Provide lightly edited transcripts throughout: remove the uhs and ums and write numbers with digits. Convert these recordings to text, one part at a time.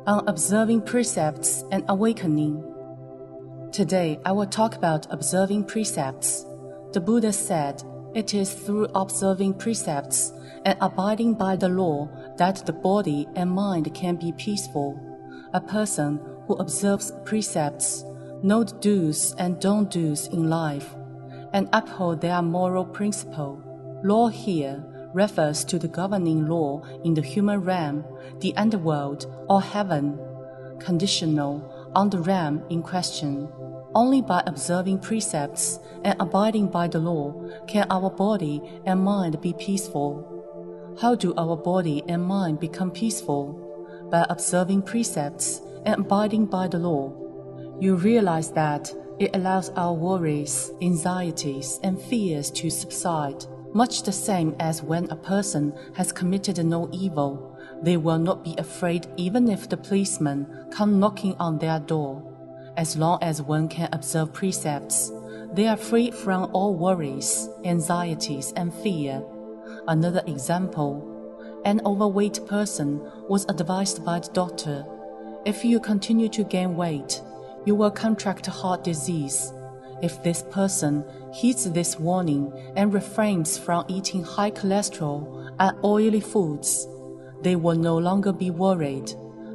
on observing precepts and awakening. Today, I will talk about observing precepts. The Buddha said, it is through observing precepts and abiding by the law that the body and mind can be peaceful. A person who observes precepts, knows do's and don't do's in life, and uphold their moral principle. Law here refers to the governing law in the human realm, the underworld, or heaven, conditional on the realm in question. Only by observing precepts and abiding by the law can our body and mind be peaceful. How do our body and mind become peaceful? By observing precepts and abiding by the law. You realize that it allows our worries, anxieties, and fears to subside. Much the same as when a person has committed no evil, they will not be afraid even if the policemen come knocking on their door. As long as one can observe precepts, they are free from all worries, anxieties, and fear. Another example, an overweight person was advised by the doctor, if you continue to gain weight, you will contract heart disease. If this person heeds this warning and refrains from eating high cholesterol and oily foods, they will no longer be worried.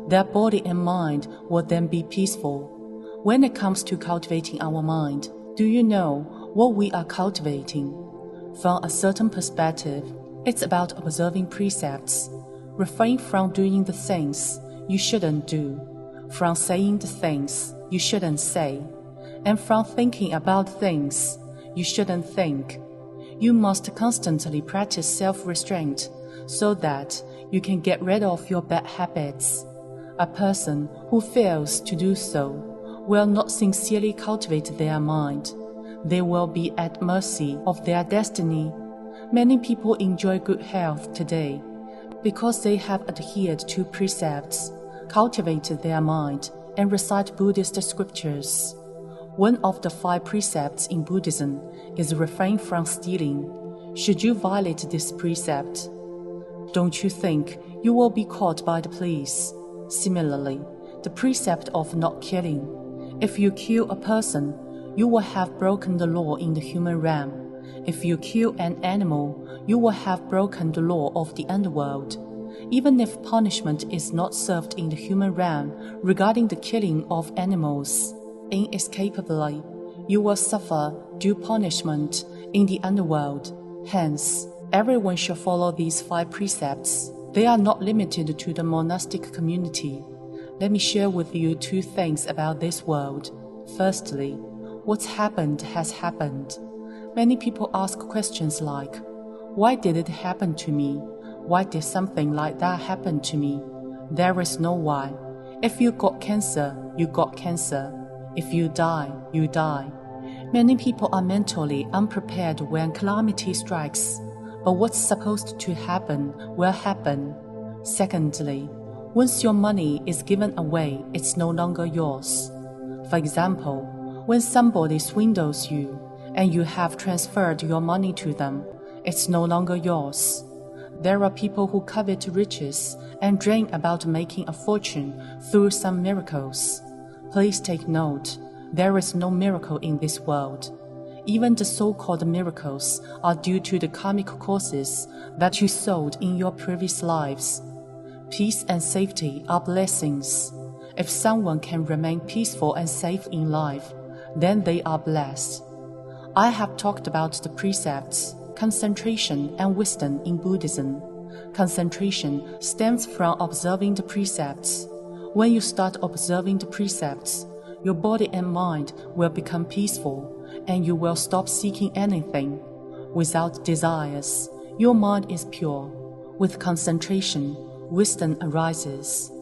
Their body and mind will then be peaceful. When it comes to cultivating our mind, do you know what we are cultivating? From a certain perspective, it's about observing precepts. Refrain from doing the things you shouldn't do, from saying the things you shouldn't say, and from thinking about things you shouldn't think. You must constantly practice self-restraint so that you can get rid of your bad habits. A person who fails to do so will not sincerely cultivate their mind. They will be at mercy of their destiny. Many people enjoy good health today because they have adhered to precepts, cultivated their mind, and recite Buddhist scriptures. One of the 5 precepts in Buddhism is refrain from stealing. Should you violate this precept, don't you think you will be caught by the police? Similarly, the precept of not killing. If you kill a person, you will have broken the law in the human realm. If you kill an animal, you will have broken the law of the underworld. Even if punishment is not served in the human realm regarding the killing of animals, inescapably, you will suffer due punishment in the underworld. Hence, everyone should follow these 5 precepts. They are not limited to the monastic community. Let me share with you 2 things about this world. Firstly, what's happened has happened. Many people ask questions like, why did it happen to me? Why did something like that happen to me? There is no why. If you got cancer, you got cancer. If you die, you die. Many people are mentally unprepared when calamity strikes, but what's supposed to happen will happen. Secondly, once your money is given away, it's no longer yours. For example, when somebody swindles you and you have transferred your money to them, it's no longer yours. There are people who covet riches and dream about making a fortune through some miracles. Please take note, there is no miracle in this world. Even the so-called miracles are due to the karmic causes that you sowed in your previous lives. Peace and safety are blessings. If someone can remain peaceful and safe in life, then they are blessed. I have talked about the precepts, concentration, and wisdom in Buddhism. Concentration stems from observing the precepts. When you start observing the precepts, your body and mind will become peaceful, and you will stop seeking anything. Without desires, your mind is pure. With concentration, wisdom arises.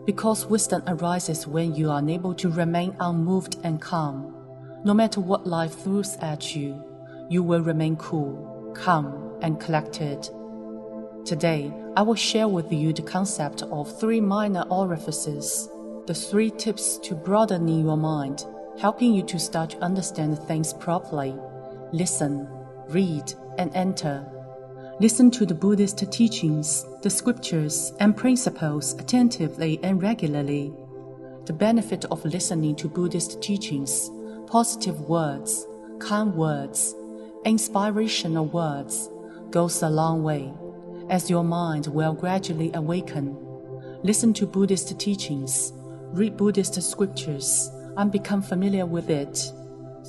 Because wisdom arises when you are able to remain unmoved and calm. No matter what life throws at you, you will remain cool, calm, and collected. Today, I will share with you the concept of 3 minor orifices, the 3 tips to broadening your mind, helping you to start to understand things properly. Listen, read, and enter. Listen to the Buddhist teachings, the scriptures, and principles attentively and regularly. The benefit of listening to Buddhist teachings, positive words, kind words, inspirational words, goes a long way, as your mind will gradually awaken. Listen to Buddhist teachings, read Buddhist scriptures, and become familiar with it.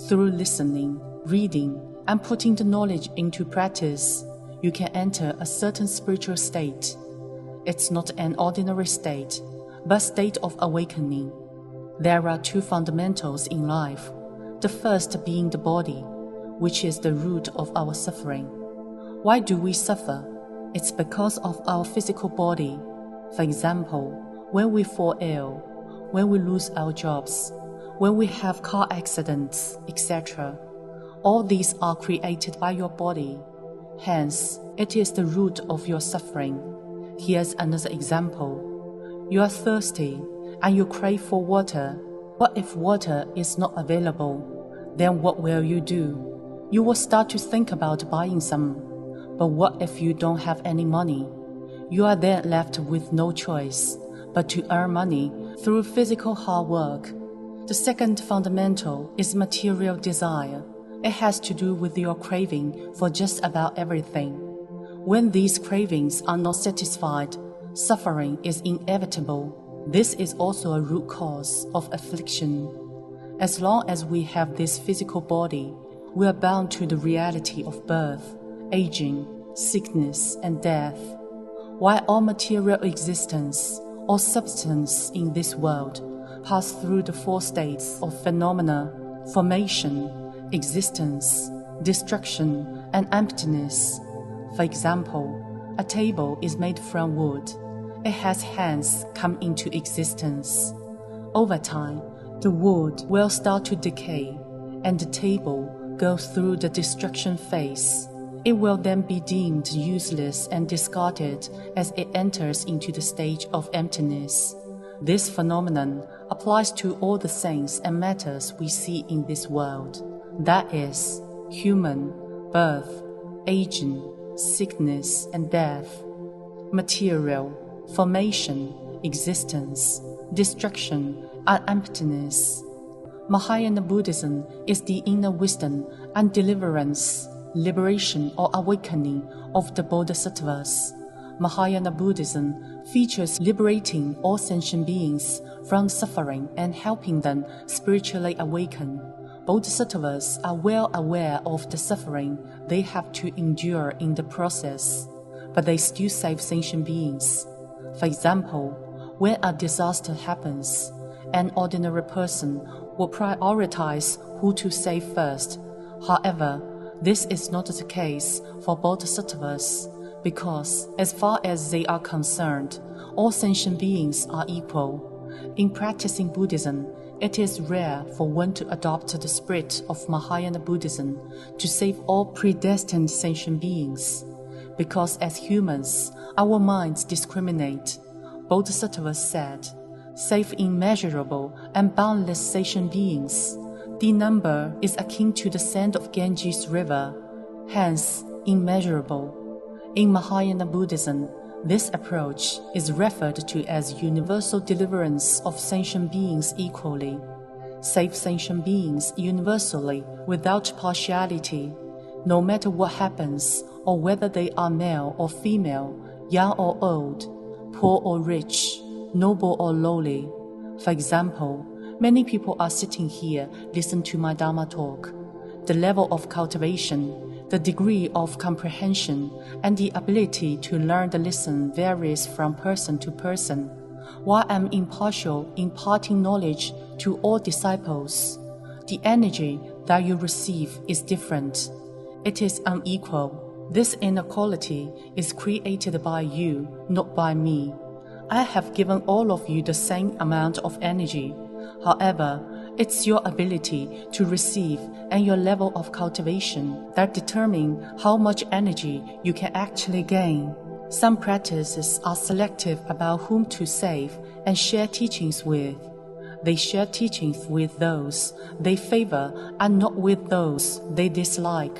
Through listening, reading, and putting the knowledge into practice, you can enter a certain spiritual state. It's not an ordinary state, but a state of awakening. There are two fundamentals in life, the first being the body, which is the root of our suffering. Why do we suffer? It's because of our physical body. For example, when we fall ill, when we lose our jobs, when we have car accidents, etc. All these are created by your body. Hence, it is the root of your suffering. Here's another example. You are thirsty and you crave for water. What if water is not available? Then what will you do? You will start to think about buying some. But what if you don't have any money? You are then left with no choice but to earn money through physical hard work. The second fundamental is material desire. It has to do with your craving for just about everything. When these cravings are not satisfied, suffering is inevitable. This is also a root cause of affliction. As long as we have this physical body, we are bound to the reality of birth, aging, sickness, and death. While all material existence or substance in this world pass through the four states of phenomena, formation, existence, destruction, and emptiness. For example, a table is made from wood. It has hands come into existence. Over time, the wood will start to decay, and the table goes through the destruction phase. It will then be deemed useless and discarded as it enters into the stage of emptiness. This phenomenon applies to all the things and matters we see in this world. That is, human, birth, aging, sickness, and death, material, formation, existence, destruction, and emptiness. Mahayana Buddhism is the inner wisdom and deliverance, liberation or awakening of the Bodhisattvas. Mahayana Buddhism features liberating all sentient beings from suffering and helping them spiritually awaken. Bodhisattvas are well aware of the suffering they have to endure in the process, but they still save sentient beings. For example, when a disaster happens, an ordinary person will prioritize who to save first. However, this is not the case for Bodhisattvas, because as far as they are concerned, all sentient beings are equal. In practicing Buddhism, it is rare for one to adopt the spirit of Mahayana Buddhism to save all predestined sentient beings, because as humans, our minds discriminate. Bodhisattva said, "Save immeasurable and boundless sentient beings. The number is akin to the sand of Ganges River, hence immeasurable." In Mahayana Buddhism, this approach is referred to as universal deliverance of sentient beings equally. Save sentient beings universally without partiality, no matter what happens or whether they are male or female, young or old, poor or rich, noble or lowly. For example, many people are sitting here listening to my Dharma talk. The level of cultivation, the degree of comprehension, and the ability to learn the lesson varies from person to person. While I'm impartial imparting knowledge to all disciples, the energy that you receive is different. It is unequal. This inequality is created by you, not by me. I have given all of you the same amount of energy. However, it's your ability to receive and your level of cultivation that determine how much energy you can actually gain. Some practices are selective about whom to save and share teachings with. They share teachings with those they favor and not with those they dislike.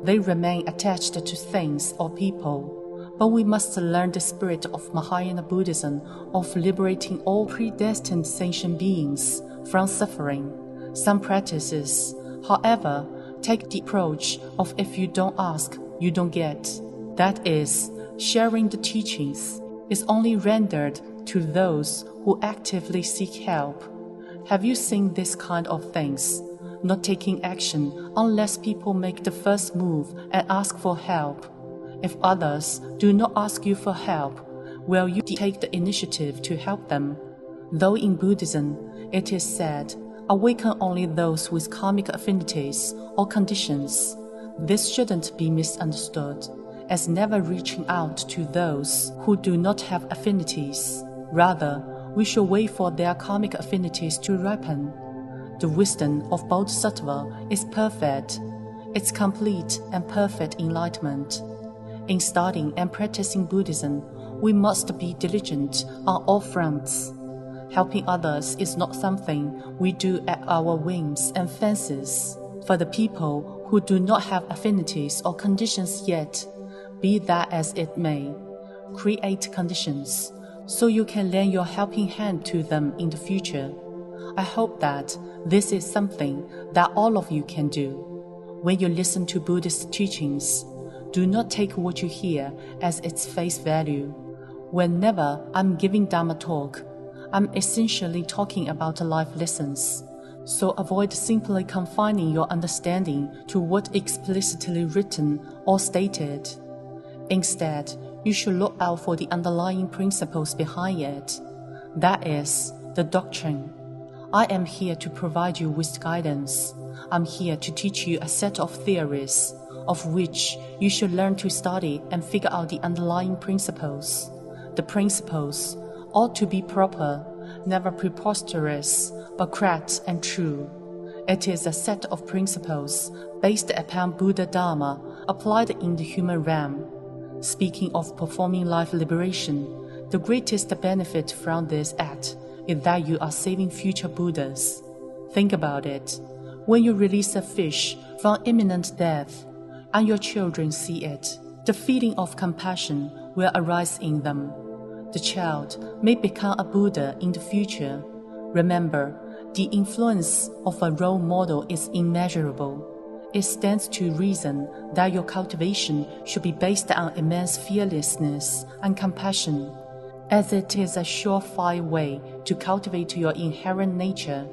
they remain attached to things or people. But we must learn the spirit of Mahayana Buddhism of liberating all predestined sentient beings from suffering. Some practices, however, take the approach of if you don't ask, you don't get. That is, sharing the teachings is only rendered to those who actively seek help. Have you seen this kind of things? Not taking action unless people make the first move and ask for help. If others do not ask you for help, will you take the initiative to help them? Though in Buddhism, it is said, awaken only those with karmic affinities or conditions. This shouldn't be misunderstood as never reaching out to those who do not have affinities. Rather, we should wait for their karmic affinities to ripen. The wisdom of Bodhisattva is perfect. It's complete and perfect enlightenment. In studying and practicing Buddhism, we must be diligent on all fronts. Helping others is not something we do at our whims and fancies. For the people who do not have affinities or conditions yet, be that as it may, create conditions so you can lend your helping hand to them in the future. I hope that this is something that all of you can do. When you listen to Buddhist teachings, do not take what you hear as its face value. Whenever I'm giving Dharma talk, I'm essentially talking about life lessons. So avoid simply confining your understanding to what explicitly written or stated. Instead, you should look out for the underlying principles behind it. That is, the doctrine. I am here to provide you with guidance. I'm here to teach you a set of theories, of which you should learn to study and figure out the underlying principles. The principles ought to be proper, never preposterous, but correct and true. It is a set of principles based upon Buddha Dharma applied in the human realm. Speaking of performing life liberation, the greatest benefit from this act is that you are saving future Buddhas. Think about it. When you release a fish from imminent death, and your children see it, the feeling of compassion will arise in them. The child may become a Buddha in the future. Remember, the influence of a role model is immeasurable. It stands to reason that your cultivation should be based on immense fearlessness and compassion, as it is a surefire way to cultivate your inherent nature.